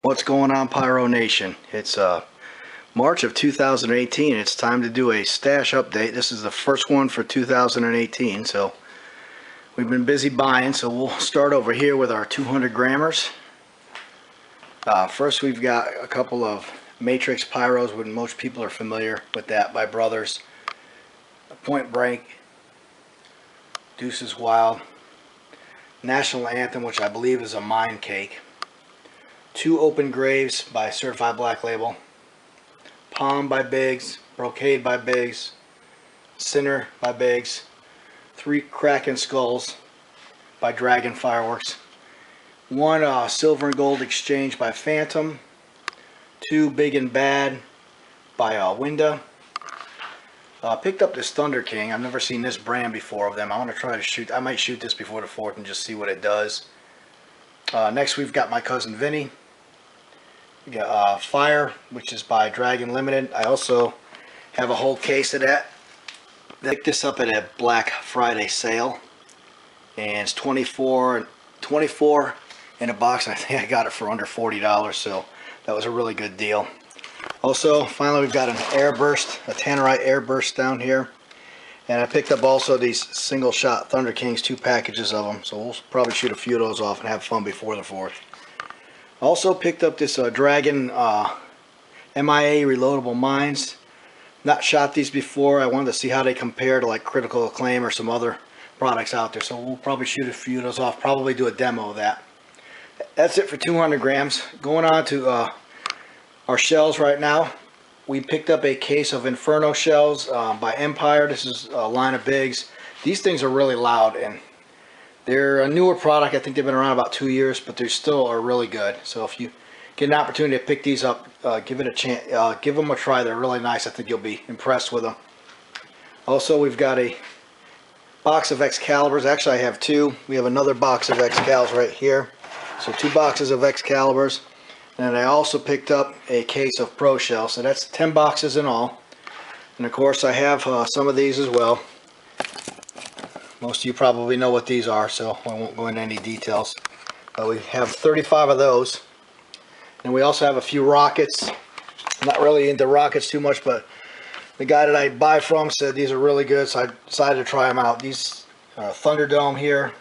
What's going on, Pyro Nation? It's March of 2018. It's time to do a stash update. This is the first one for 2018, so we've been busy buying, so we'll start over here with our 200 grammers. First, we've got a couple of Matrix Pyros, when most people are familiar with that, by Brothers. Point Break, Deuces Wild, National Anthem, which I believe is a Mind Cake. 2 Open Graves by Certified Black Label, Palm by Biggs, Brocade by Biggs, Sinner by Biggs, 3 Kraken Skulls by Dragon Fireworks, 1 Silver and Gold Exchange by Phantom, 2 Big and Bad by Winda. Picked up this Thunder King. I've never seen this brand before of them. I want to try to shoot. I might shoot this before the 4th and just see what it does. Next, we've got my cousin Vinny. We got Fire, which is by Dragon Limited. I also have a whole case of that. They picked this up at a Black Friday sale, and it's 24 in a box, and I think I got it for under $40, so that was a really good deal. Also, finally, we've got an Airburst, a Tannerite Airburst down here, and I picked up also these single shot Thunder Kings, 2 packages of them, so we'll probably shoot a few of those off and have fun before the 4th. Also picked up this Dragon MIA reloadable mines. Not shot these before. I wanted to see how they compare to like Critical Acclaim or some other products out there. So we'll probably shoot a few of those off. Probably do a demo of that. That's it for 200 grams. Going on to our shells right now. We picked up a case of Inferno shells by Empire. This is a line of Biggs. These things are really loud, and they're a newer product. I think they've been around about 2 years, but they still are really good. So if you get an opportunity to pick these up, give it a chance. Give them a try. They're really nice. I think you'll be impressed with them. Also, we've got a box of Excaliburs. Actually, I have 2. We have another box of Excaliburs right here. So 2 boxes of Excaliburs. And I also picked up a case of Pro Shells. So that's 10 boxes in all. And of course, I have some of these as well. Most of you probably know what these are, so I won't go into any details. But we have 35 of those. And we also have a few rockets. I'm not really into rockets too much, but the guy that I buy from said these are really good, so I decided to try them out. These Thunderdome here.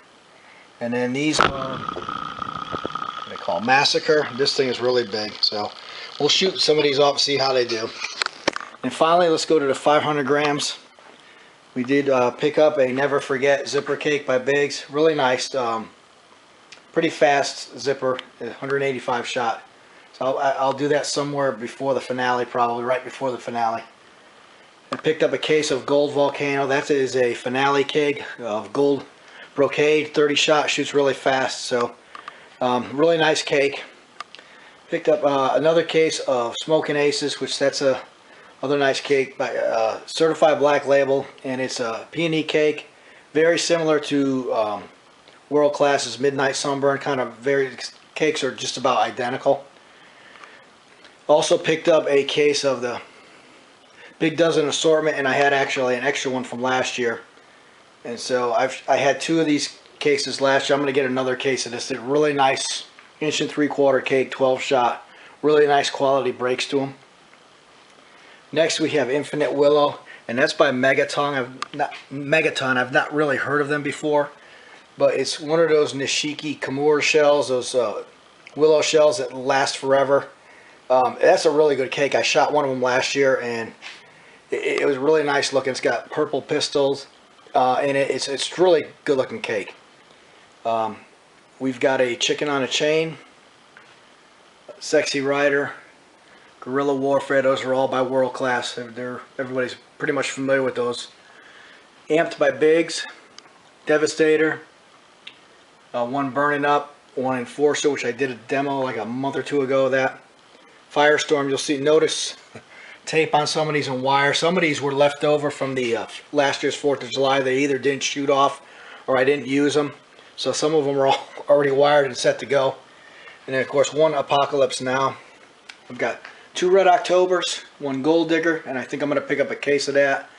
And then these are what they call Massacre. This thing is really big, so we'll shoot some of these off and see how they do. And finally, let's go to the 500 grams. We did pick up a Never Forget zipper cake by Biggs. Really nice, pretty fast zipper, 185 shot. So I'll do that somewhere before the finale, probably right before the finale. I picked up a case of Gold Volcano. That is a finale cake of Gold Brocade, 30 shot, shoots really fast. So really nice cake. Picked up another case of Smoking Aces, which that's a other nice cake by Certified Black Label, and it's a peony cake, very similar to World Class's Midnight Sunburn. Kind of cakes are just about identical. Also picked up a case of the Big Dozen assortment, and I had actually an extra one from last year, and so I had 2 of these cases last year. I'm going to get another case of this. They're really nice 1 3/4 cake, 12 shot, really nice quality breaks to them. Next, we have Infinite Willow, and that's by Megaton. I've not really heard of them before, but it's one of those Nishiki Kimura shells, those willow shells that last forever. That's a really good cake. I shot one of them last year, and it was really nice looking. It's got purple pistils, and it's really good looking cake. We've got a Chicken on a Chain, Sexy Rider, Guerrilla Warfare. Those are all by World Class. Everybody's pretty much familiar with those. Amped by Biggs, Devastator, 1 Burning Up, 1 Enforcer, which I did a demo like a month or 2 ago of that. Firestorm, you'll notice tape on some of these and wire. Some of these were left over from the last year's 4th of July. They either didn't shoot off or I didn't use them. So some of them are all already wired and set to go. And then of course 1 Apocalypse Now. I've got 2 Red Octobers, 1 Gold Digger, and I think I'm going to pick up a case of that.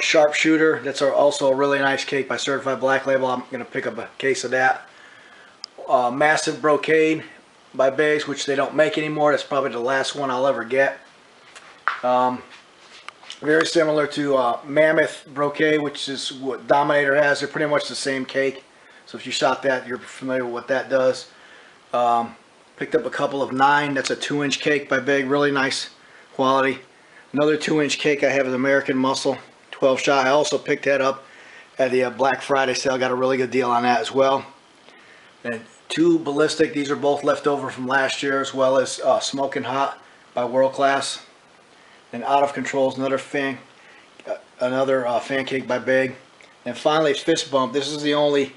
Sharpshooter, that's also a really nice cake by Certified Black Label. I'm going to pick up a case of that. Massive Brocade, by Biggs, which they don't make anymore. That's probably the last one I'll ever get. Very similar to Mammoth Brocade, which is what Dominator has. They're pretty much the same cake. So if you shot that, you're familiar with what that does. Picked up a couple of 9. That's a 2-inch cake by Big. Really nice quality. Another 2-inch cake I have is American Muscle 12 shot. I also picked that up at the Black Friday sale. Got a really good deal on that as well. And 2 ballistic. These are both left over from last year, as well as Smoking Hot by World Class. And Out of Control is another fan cake by Big. And finally, Fist Bump. This is the only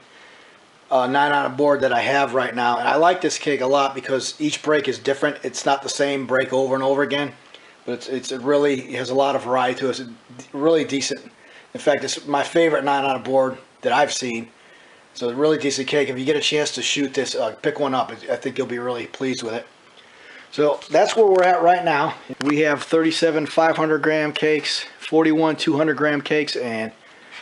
9-aught board that I have right now, and I like this cake a lot because each break is different. It's not the same break over and over again, but it really has a lot of variety to it. It's really decent. In fact, it's my favorite 9-aught board that I've seen. So a really decent cake. If you get a chance to shoot this, pick one up. I think you'll be really pleased with it. So that's where we're at right now. We have 37 500-gram cakes, 41 200-gram cakes, and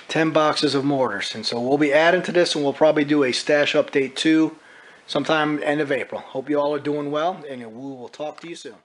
10 boxes of mortars. And so we'll be adding to this, and we'll probably do a stash update too sometime end of April. Hope you all are doing well, and we will talk to you soon.